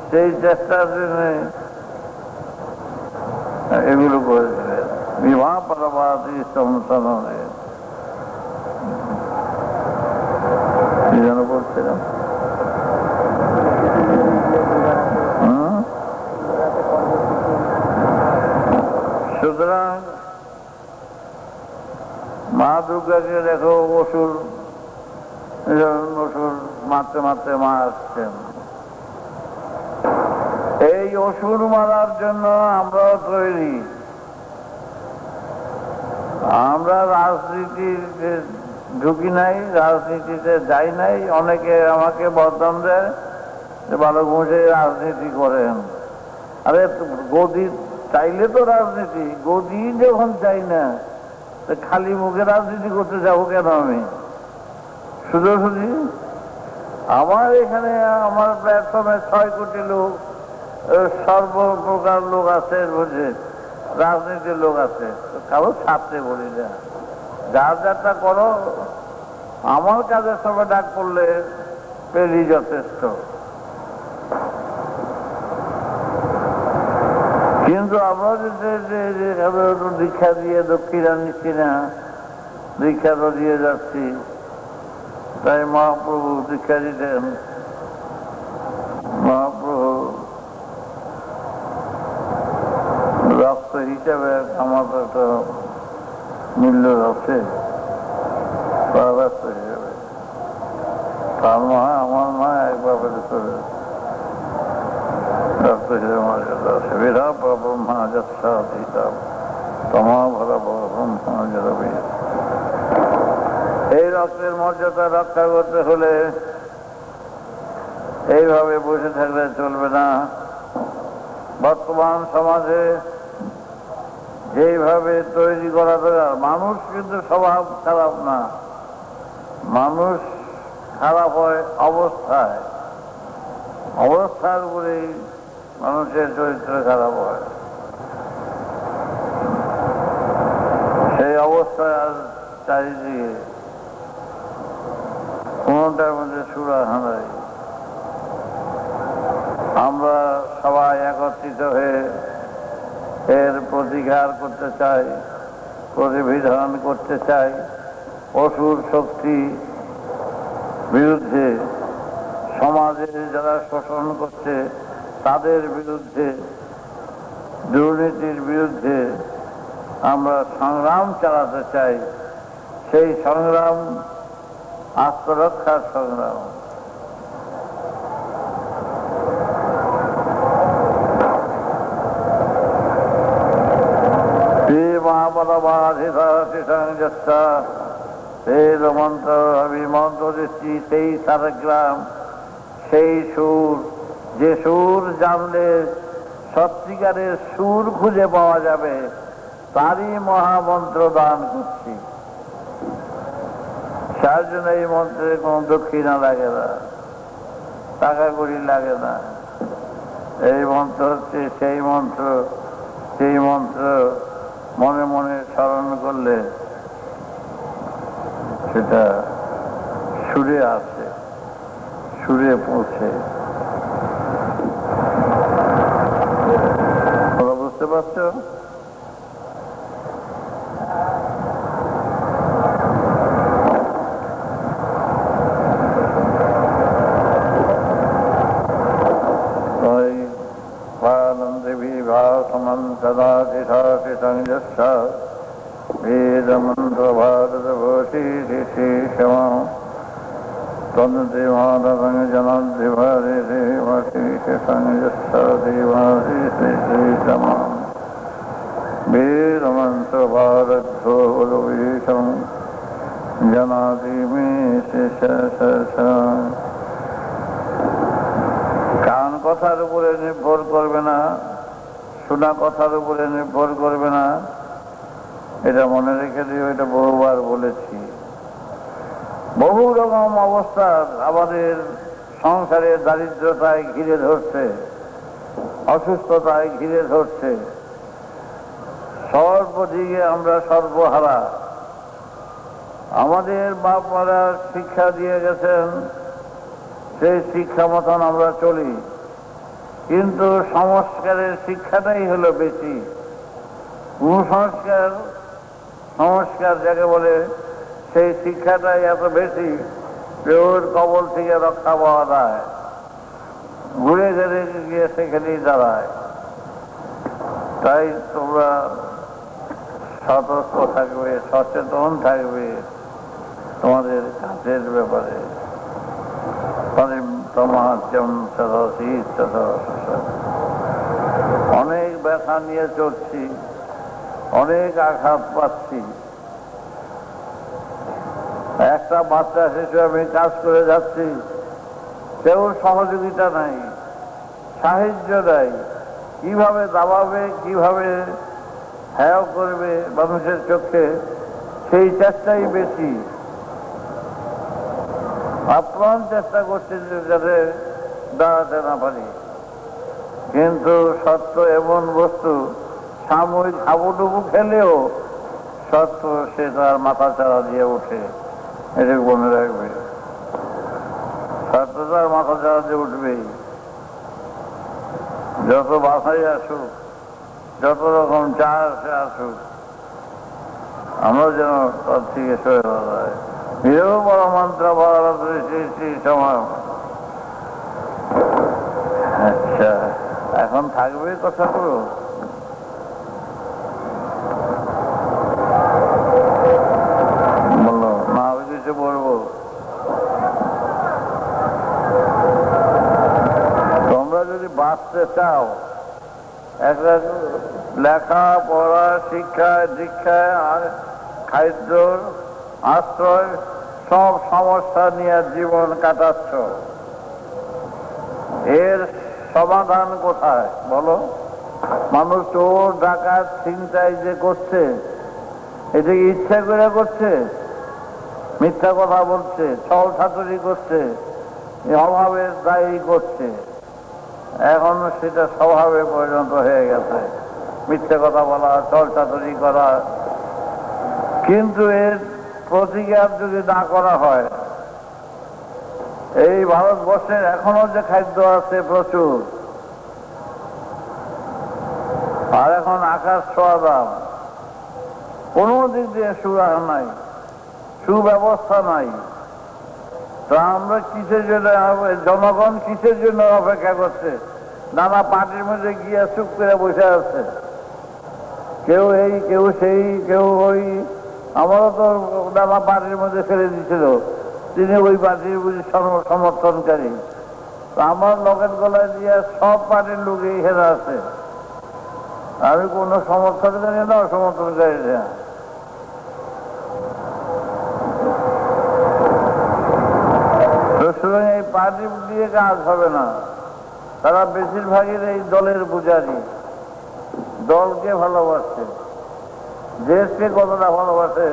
সেই চেষ্টার জন্য এগুলো করেছিলেন। বিবাহ পরবাদী সংশোধনে কি যেন বলছিলাম। সুতরাং মা দুর্গাকে দেখো, অসুর মারতে মারতে মা আসছেন। এই অসুর মারার জন্য আমরাও তৈরি। আমরা রাজনীতিতে ঢুকি নাই, রাজনীতিতে যাই নাই। অনেকে আমাকে বদনাম দেয় যে বালক মশাই রাজনীতি করেন। আরে গদি চাইলে তো রাজনীতি, গদি যখন চাই না, খালি মুখে রাজনীতি করতে যাবো কেন আমি? সোজাসুজি আমার এখানে আমার প্ল্যাটফর্মে 6 কোটি লোক, সর্বপ্রকার লোক আছে, বুঝে রাজনীতির লোক আছে, কারো ছাড়তে বলি না। যার যারটা করো, আমার কাজের সময় ডাক করলে পেলি যথেষ্ট। কিন্তু আমরা যদি দীক্ষা দিয়ে দক্ষিণা নিচ্ছি না, দীক্ষা তো দিয়ে যাচ্ছি। তাই মহাপ্রভু দীক্ষা দিতেন। মহাপ্রভু রক্ত হিসাবে আমার একটা মূল্য আছে, রক্ত হিসাবে। তার মা আমার মা এক বাপের করে মর্যাদা আছে বিরাট ব্রহ্মা যৎসা তমা ভরা ব্রহ্মা জরবি। এই রক্তের মর্যাদা রক্ষা করতে হলে এইভাবে বসে থাকলে চলবে না। বর্তমান সমাজে যেইভাবে তৈরি করা দরকার, মানুষ কিন্তু স্বভাব খারাপ না, মানুষ খারাপ হয় অবস্থায়, অবস্থার উপরেই মানুষের চরিত্র খারাপ হয়। সেই অবস্থায় আর চারিদিকে কোনটার মধ্যে সুরাহা নাই। আমরা সবাই একত্রিত হয়ে এর প্রতিকার করতে চাই, প্রতিবিধান করতে চাই। অসুর শক্তি বিরুদ্ধে, সমাজে যারা শোষণ করছে তাদের বিরুদ্ধে, দুর্নীতির বিরুদ্ধে আমরা সংগ্রাম চালাতে চাই। সেই সংগ্রাম আত্মরক্ষার সংগ্রাম। মন্ত্র অভিমন্ত্র দৃষ্টি, সেই সারগ্রাম, সেই সুর, যে সুর জানলে সত্যিকারের সুর খুঁজে পাওয়া যাবে, তারই মহামন্ত্র দান করছি। তার জন্য এই মন্ত্রে কোন দক্ষিণা লাগে না, টাকা কড়ি লাগে না। এই মন্ত্র হচ্ছে সেই মন্ত্র, সেই মন্ত্র মনে মনে স্মরণ করলে সেটা সুরে আসে, সুরে পৌঁছে। তোমরা বুঝতে পারছো? वेदमंत्र भारत भूषी जनाधिभारे वेदमंत्र भारत भूषम जनादि কান কথার উপরে নির্ভর করবে না, শোনা কথার উপরে নির্ভর করবে না। এটা মনে রেখে দিও, এটা বহুবার বলেছি। বহু রকম অবস্থা আমাদের সংসারের দারিদ্রতায় ঘিরে ধরছে, অসুস্থতায় ঘিরে ধরছে। সর্বদিকে আমরা সর্বহারা। আমাদের বাপ মারা শিক্ষা দিয়ে গেছেন, সেই শিক্ষা মতন আমরা চলি, কিন্তু সংস্কারের শিক্ষাটাই হলো বেশি। কুসংস্কার, সংস্কার যাকে বলে, সেই শিক্ষাটাই এত বেশি যে ওর কবল থেকে রক্ষা পাওয়া যায়, ঘুরে ঘুরে গিয়ে সেখানেই দাঁড়ায়। তাই তোমরা সতর্ক থাকবে, সচেতন থাকবে তোমাদের কাজের ব্যাপারে। অনেক ব্যথা নিয়ে চলছি, অনেক আঘাত পাচ্ছি। একটা বাচ্চা শিশু আমি কাজ করে যাচ্ছি, কেউ সহযোগিতা নাই, সাহায্য নাই। কিভাবে দাবাবে, কিভাবে হেয় করবে মানুষের চোখে, সেই চেষ্টাই বেশি। আপ্রাণ চেষ্টা করছি যাতে দাঁড়াতে না পারি, কিন্তু সত্য এমন বস্তু, সাময়িক হাবুডুবু খেলেও সত্য সে তার মাথা চাড়া দিয়ে ওঠে। এটা মনে রাখবে, সত্য তার মাথা চাড়া দিয়ে উঠবেই। যত বাধাই আসুক, যত রকম চা আসে আসুক, আমরা যেন তার থেকে সরে দাঁড়ায়। প্রিয় পরমন্ত্র ভারত শ্রী সময়। আচ্ছা, এখন থাকবে কথাগুলো? বললো না, আমি কিছু বলবো? লেখা পড়া, শিক্ষায় দীক্ষায় আর খাদ্য আশ্রয় সব সমস্যা নিয়ে জীবন কাটাচ্ছ। এর সমাধান কোথায় বলো? মানুষ চোর ডাকাত ছিনতাই যে করছে, এটা কি ইচ্ছা করে করছে? মিথ্যা কথা বলছে, ছল ছাতুরি করছে, অভাবের দায়ী করছে। এখন সেটা স্বভাবে পরিণত হয়ে গেছে, মিথ্যা কথা বলা, ছল ছাতুরি করা। কিন্তু এর প্রতিকার যদি না করা হয়, এই ভারতবর্ষের এখনো যে খাদ্য আছে প্রচুর, আর এখন আকাশ ছোঁয়া দাম, কোনো দিক দিয়ে সুরাহা নাই, সুব্যবস্থা নাই। তো আমরা কিসের জন্য, জনগণ কিসের জন্য অপেক্ষা করছে? নানা পার্টির মধ্যে গিয়ে চুপ করে বসে আছে, কেউ এই কেউ সেই কেউ ওই। আমারও তো নানা পার্টির মধ্যে ফেলে দিয়েছিল, তিনি ওই পার্টির বুঝি সমর্থনকারী। তো আমার লোকের গলায় দিয়ে সব পার্টির লোক এখানে আছে, আমি কোনো সমর্থনকারী না, অসমর্থনকারী না। সুতরাং এই পার্টি দিয়ে কাজ হবে না। তারা বেশিরভাগই এই দলের পূজারী, দলকে ভালোবাসে, দেশকে কতটা ভালোবাসে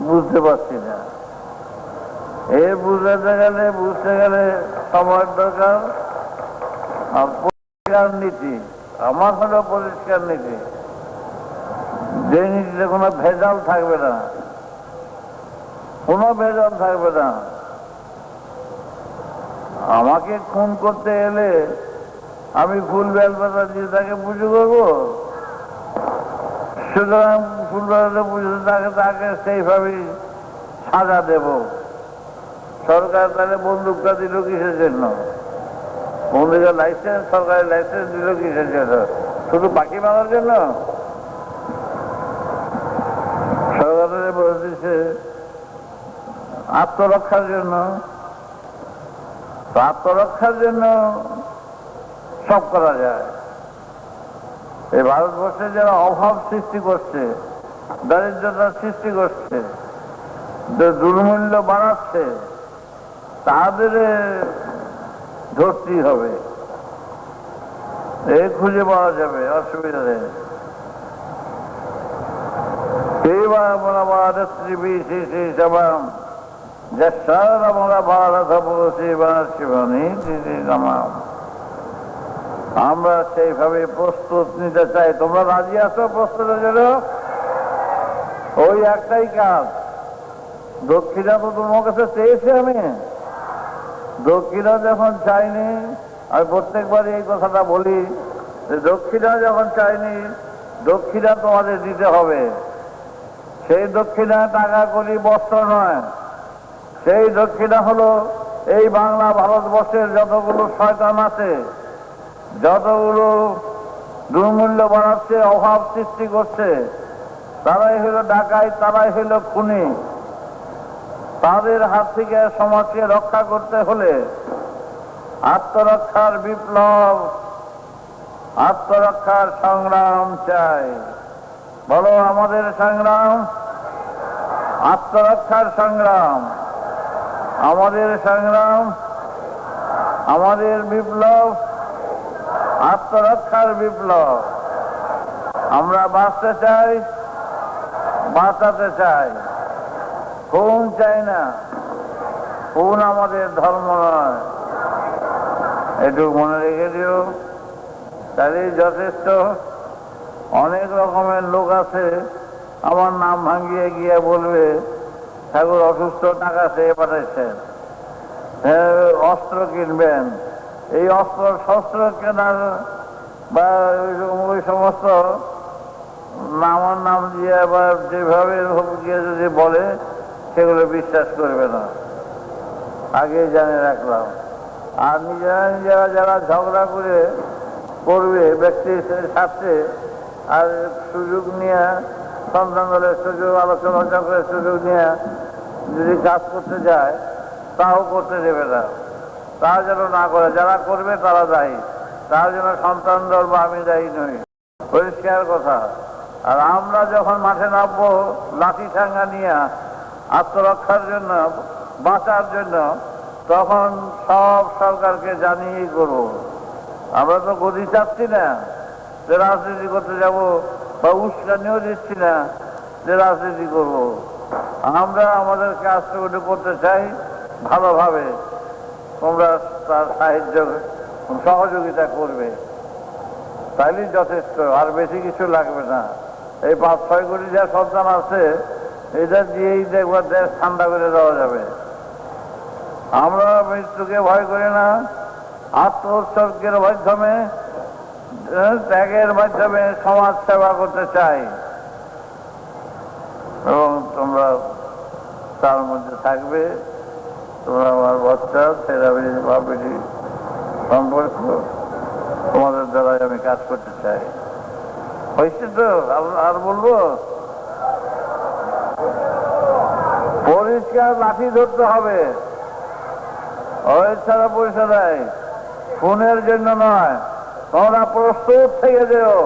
বুঝতে পারছি না। এই বুঝতে গেলে সময়ের দরকার। আর পরিষ্কার নীতি, আমার হলো পরিষ্কার নীতি, যে নীতিতে কোনো ভেজাল থাকবে না, কোনো ভেজাল থাকবে না। আমাকে খুন করতে এলে আমি ফুল বেলপাতা দিয়ে তাকে পুজো করবো? সুতরাং ফুল বেলপাতা পুজো তাকে সেইভাবেই সাজা দেব। সরকার তাহলে বন্দুকটা দিল কিসের জন্য? বন্দুকের লাইসেন্স, সরকারি লাইসেন্স দিল কিসের জন্য? শুধু বাকি মারার জন্য? সরকারের বলে দিচ্ছে আত্মরক্ষার জন্য। আত্মরক্ষার জন্য সব করা যায়। এই ভারতবর্ষে যারা অভাব সৃষ্টি করছে, দারিদ্রতার সৃষ্টি করছে, দুর্মূল্য বাড়াচ্ছে, তাদের ধরতেই হবে, এই খুঁজে পাওয়া যাবে, অসুবিধা নেই। আমরা সেইভাবে প্রস্তুত নিতে চাই। তোমরা রাজি আছো প্রস্তুতের জন্য? ওই একটাই কাজ। দক্ষিণা তো তোমার কাছে চেয়েছি আমি, দক্ষিণা যখন চাইনি, আমি প্রত্যেকবারই এই কথাটা বলি যে দক্ষিণা যখন চাইনি, দক্ষিণা তোমাদের দিতে হবে। সেই দক্ষিণা টাকা করি বস্ত্র নয়, সেই দক্ষিণা হলো এই বাংলা ভারতবর্ষের যতগুলো শয়তান আছে, যতগুলো দুর্মূল্য বাড়াচ্ছে, অভাব সৃষ্টি করছে, তারাই হলো ডাকাই, তারাই হলো খুনি। তাদের হাত থেকে সমাজকে রক্ষা করতে হলে আত্মরক্ষার বিপ্লব, আত্মরক্ষার সংগ্রাম চাই। বলো আমাদের সংগ্রাম, আত্মরক্ষার সংগ্রাম, আমাদের সংগ্রাম, আমাদের বিপ্লব, আত্মরক্ষার বিপ্লব। আমরা বাঁচতে চাই, বাঁচাতে চাই, খুন চাই না। খুন আমাদের ধর্ম নয়, একটু মনে রেখে দিও। তাহলে যথেষ্ট। অনেক রকমের লোক আছে আমার নাম ভাঙিয়ে গিয়ে বলবে ঠাকুর অসুস্থ, টাকা চেয়ে পাঠাচ্ছেন, অস্ত্র কিনবেন। এই অস্ত্র শস্ত্র কেনার বা ওই সমস্ত আমার নাম দিয়ে বা যেভাবে গিয়ে যদি বলে, সেগুলো বিশ্বাস করবে না, আগে জানিয়ে রাখলাম। আর নিজেরা নিজেরা যারা ঝগড়া করে করবে ব্যক্তির স্বার্থে, আর সুযোগ নিয়ে সন্তান দলের সুযোগ, আলোচনা চক্রের সুযোগ নিয়ে যদি কাজ করতে যায়, তাও করতে দেবে না। তা যেন না করে, যারা করবে তারা দায়ী, তার জন্য সন্তান দল বা আমি দায়ী নই। পরিষ্কার কথা। আর আমরা যখন মাঠে নামবো লাঠি ঠাঙ্গা নিয়ে আত্মরক্ষার জন্য, বাঁচার জন্য, তখন সব সরকারকে জানিয়েই করবো। আমরা তো গদি চাচ্ছি না যে রাজনীতি করতে যাব, বা উস্কানিও দিচ্ছি না যে রাজনীতি করব। আমরা আমাদের কাজটা করতে চাই ভালোভাবে, তোমরা তার সাহায্য সহযোগিতা করবে, তাইলেই যথেষ্ট, আর বেশি কিছু লাগবে না। এই 5-6 কোটি যা সন্তান আছে এটা দিয়েই দেখবার দেশ ঠান্ডা করে দেওয়া যাবে। আমরা মৃত্যুকে ভয় করি না, আত্মোৎসর্গের মাধ্যমে, ত্যাগের মাধ্যমে সমাজ সেবা করতে চাই, এবং তোমরা তার মধ্যে থাকবে। তোমরা আমার বাচ্চা, ছেলে বা বেটি সম্পর্ক, তোমাদের দ্বারাই আমি কাজ করতে চাই। হয়েছে তো? আর বলবো? পরিষ্কার লাঠি ধরতে হবে, ওই ছাড়া পয়সা দেয়, খুনের জন্য নয়। তোমরা প্রস্তুত থেকে যেও,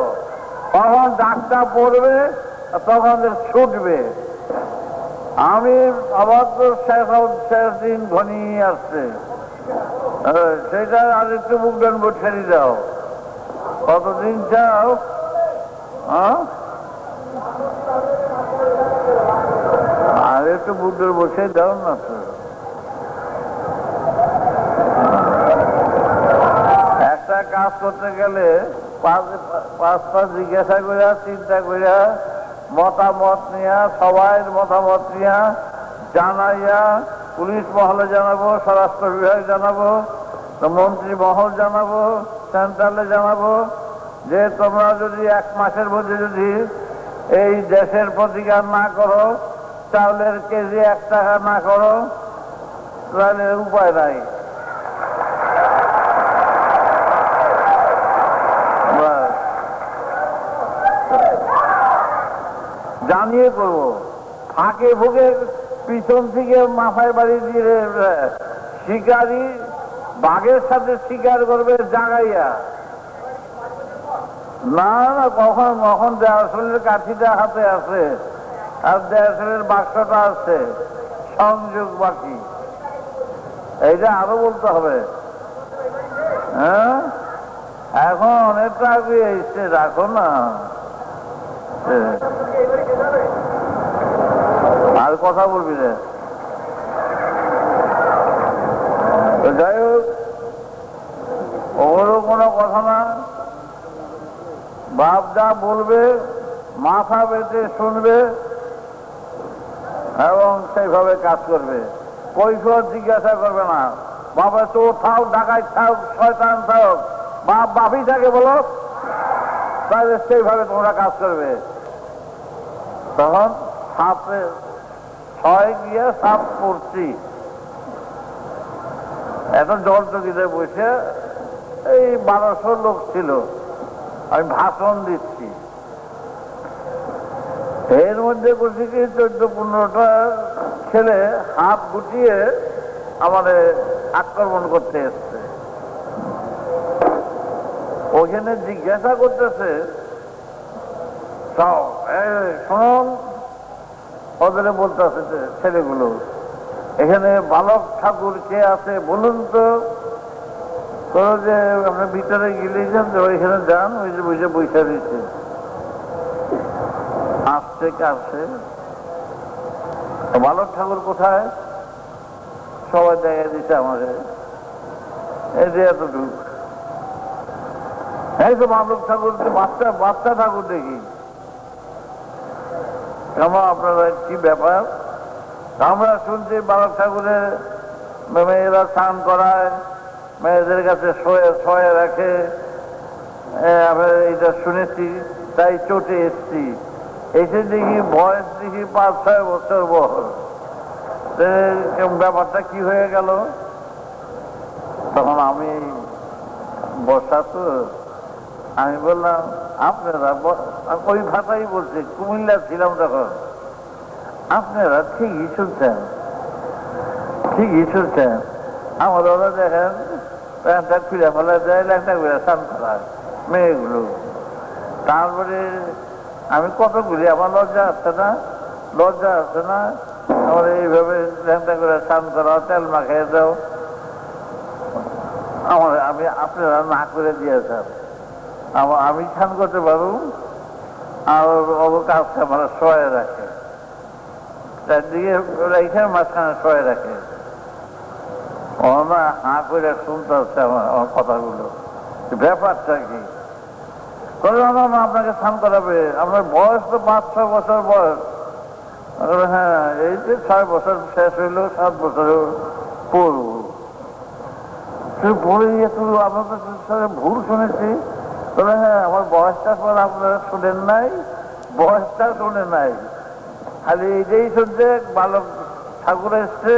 তখন ডাকটা পড়বে তখন ছুটবে। আমি আবার তো শেষ দিন ঘনিয়ে আসছে, সেটা আর একটু বুকডান বোট ছেড়ে দাও। কতদিন চাও? আর একটু বুকডান বসে দাও না তো। একটা কাজ করতে গেলে পাঁচটা জিজ্ঞাসা করিয়া, চিন্তা করিয়া, মতামত নিয়া, সবাই মতামত নিয়া জানাইয়া, পুলিশ মহলে জানাবো, স্বরাষ্ট্র বিভাগ জানাবো, মন্ত্রী মহল জানাবো, সেন্ট্রালে জানাবো, যে তোমরা যদি 1 মাসের মধ্যে যদি এই দেশের প্রতিকার না করো, চাউলের কেজি 1 টাকা না করো, তাহলে উপায় নাই। জানিয়ে করবো। ফাঁকে ফুঁকে পিছন থেকে মাথায় বাড়ি দিয়ে শিকারি বাঘের সাথে শিকার করবে জাগাইয়া না। না, কখন কখন দেয়াশলের কাঠিটা হাতে আছে, আর দেয়াশলের বাক্সটা আছে, সংযোগ বাকি। এইটা আরো বলতে হবে। হ্যাঁ, এখন অনেকটা আগে এসছে, রাখো না। আর কথা বলবি রে? যাই হোক, ওরও কোনো কথা না। বাপ যা বলবে মাথা বেঁধে শুনবে এবং সেইভাবে কাজ করবে। কৈফিয়ত জিজ্ঞাসা করবে না। বাবা তো থাক, ডাকাই থাক, শয়তান থাক, বাপ বাপই থাকে বলো, তাহলে সেইভাবে তোমরা কাজ করবে। তখন সাপে 6 গিয়ে সাপ পড়ছি, এত জল চকিতে বসে এই 1200 লোক ছিল, আমি ভাষণ দিচ্ছি। এর মধ্যে করছি কি 14-15টা ছেলে হাত গুটিয়ে আমাদের আক্রমণ করতে এসছে। ওখানে জিজ্ঞাসা করতেছে, শোন, ওদের বলতেছে ছেলেগুলো, এখানে বালক ঠাকুর কে আছে বলুন তো। যে আমরা ভিতরে গেলেছিলাম, যে ওইখানে যান, ওই যে বসে বৈশা দিচ্ছে, আসছে কাছে। বালক ঠাকুর কোথায়? সবাই দেখা দিচ্ছে আমাদের, এই যে এতটুক। এই তো বালক ঠাকুর, বাচ্চা বাচ্চা ঠাকুর দেখি। কেমন আপনারা, কি ব্যাপার? আমরা শুনছি বালক ঠাকুরের মেয়েরা স্নান করায়, মেয়েদের কাছে শোয়ে রাখে, আমরা এটা শুনেছি, তাই চটে এসছি। এসে দেখি বয়স দেখি 5-6 বছর বয়স। ব্যাপারটা কি হয়ে গেল? তখন আমি বসা তো, আমি বললাম আপনারা, ওই ভাষাই বলছে, কুমিল্লা ছিলাম তখন, আপনারা ঠিকই শুনছেন, ঠিকই শুনছেন। আমার ওরা দেখেন প্যান্টটা খুলে ফেলা যায়, ল্যাংটা করে স্নান করায় মেয়েগুলো। তারপরে আমি কতগুলি, আমার লজ্জা আসছে না, লজ্জা আসছে না, আমার এইভাবে ল্যাংটা করে স্নান করা, তেল মাখিয়ে দাও, আমি আপনারা না করে দিয়েছেন, আমি স্নান করতে পারব, আর কাজটা আমার শয়ে রাখে, চারদিকে এখানে মাঝখানে শয়ে রাখে, ওরা হাঁ করে শুনতে হচ্ছে আমার কথাগুলো, ব্যাপারটা কি? না আপনাকে স্নান করাবে, আপনার বয়স তো 5-6 বছর বয়স। হ্যাঁ, এই যে 6 বছর শেষ হইলো, 7 বছরে পড়ব। তুই পড়ে গিয়ে তুই আপনাদের সাথে ভুল শুনেছি। তবে হ্যাঁ, আমার বয়সটা পর আপনারা শুনেন নাই, বয়সটা শুনে নাই, খালি এইটাই শুনছে বালক ঠাকুর এসছে,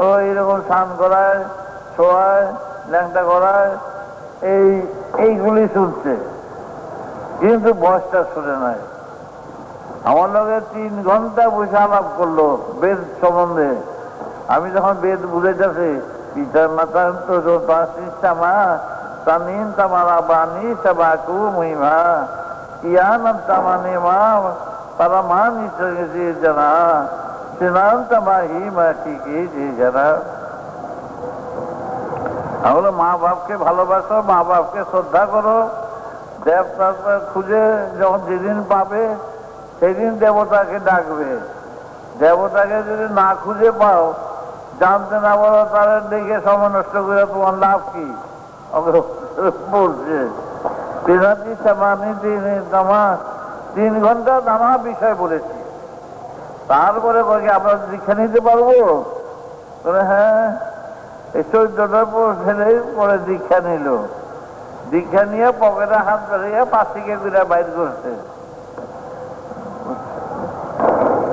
ও এইরকম স্নান করায়, শোয়ায়, ল্যাংটা করায়, এইগুলি শুনছে, কিন্তু বয়সটা শুনে নাই। আমার লগে 3 ঘন্টা বসে আলাপ করলো বেদ সম্বন্ধে। আমি যখন বেদ বুঝাইতেছি, পিতার মাতা তানিন তামারা বাণী সবাকু মহিমা ইয়ান তামানে মা তারা মা নিচে জানা সিনান তামাহি মা কি জানা। তাহলে মা বাপকে ভালোবাসো, মা বাপকে শ্রদ্ধা করো, দেবতা খুঁজে যখন যেদিন পাবে সেদিন দেবতাকে ডাকবে। দেবতাকে যদি না খুঁজে পাও, জানতে না পারো, তারা দেখে সময় নষ্ট করে তোমার লাভ কি? বলছে 3 ঘন্টা নানা বিষয় বলেছি। তারপরে আমরা দীক্ষা নিতে পারবো? হ্যাঁ, এই 14টার পর ছেলে পরে দীক্ষা নিল। দীক্ষা নিয়ে পকেটে হাত বাড়িয়ে 5 থেকে ঘুরে বাইর করছে।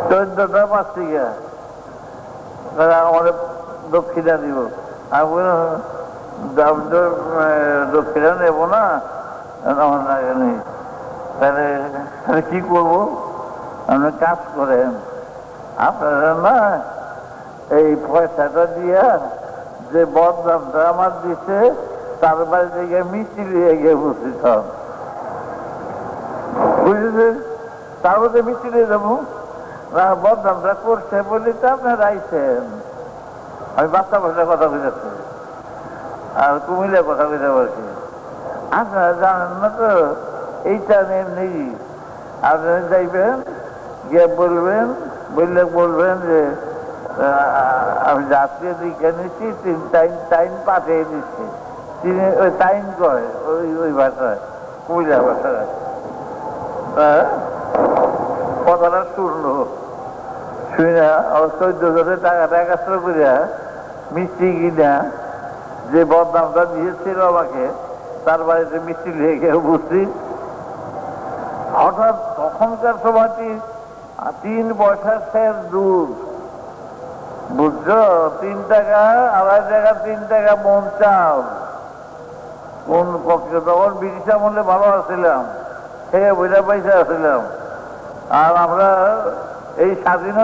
14টা 5 থেকে আমাদের দক্ষিণা দিব। আমি দক্ষিণা নেব না, তাহলে কি করবো? আপনি কাজ করেন, আপনারা না এই পয়সাটা দিয়া যে বদনামটা আমার দিচ্ছে, তার বাড়ি থেকে মিষ্টি নিয়ে গিয়ে উপস্থিত হন। বুঝেছেন? তার মধ্যে মিষ্টি নিয়ে যাবো না, বদনামটা করছে বলে তো আপনারা আইছেন। আমি বাচ্চা ভাষায় কথা বুঝাচ্ছি, আর কুমিল্লার কথা বুঝাবো আর কি। আপনারা জানেন না তো, এইটা নেই। আপনারা যাইবেন, গিয়ে বলবেন, বলবেন যে আমি রাত্রে দীক্ষা নিচ্ছি, 3 টাইম পাঠিয়ে দিচ্ছি। তিনি ওই টাইম করে ওই ভাষায়, কুমিল্লা ভাষায় কথাটা শুনলো। শুনে 14 জনের টাকাটা একাত্র করিয়া মিষ্টি কিনা যে বদনামটা দিয়েছিল আমাকে, তার বাড়িতে মিষ্টি নিয়ে গিয়ে উপস্থিত। হঠাৎ তখনকার সময়টি 3 পয়সা শেষ দুধ, বুঝছো? 3 টাকা, 2.5 টাকা, 3 টাকা মন চাল। কোন পক্ষে তখন ব্রিটিশ আমলে ভালো আসছিলাম, খেয়ে বইটা পয়সা আসছিলাম। আর আমরা এই স্বাধীনতা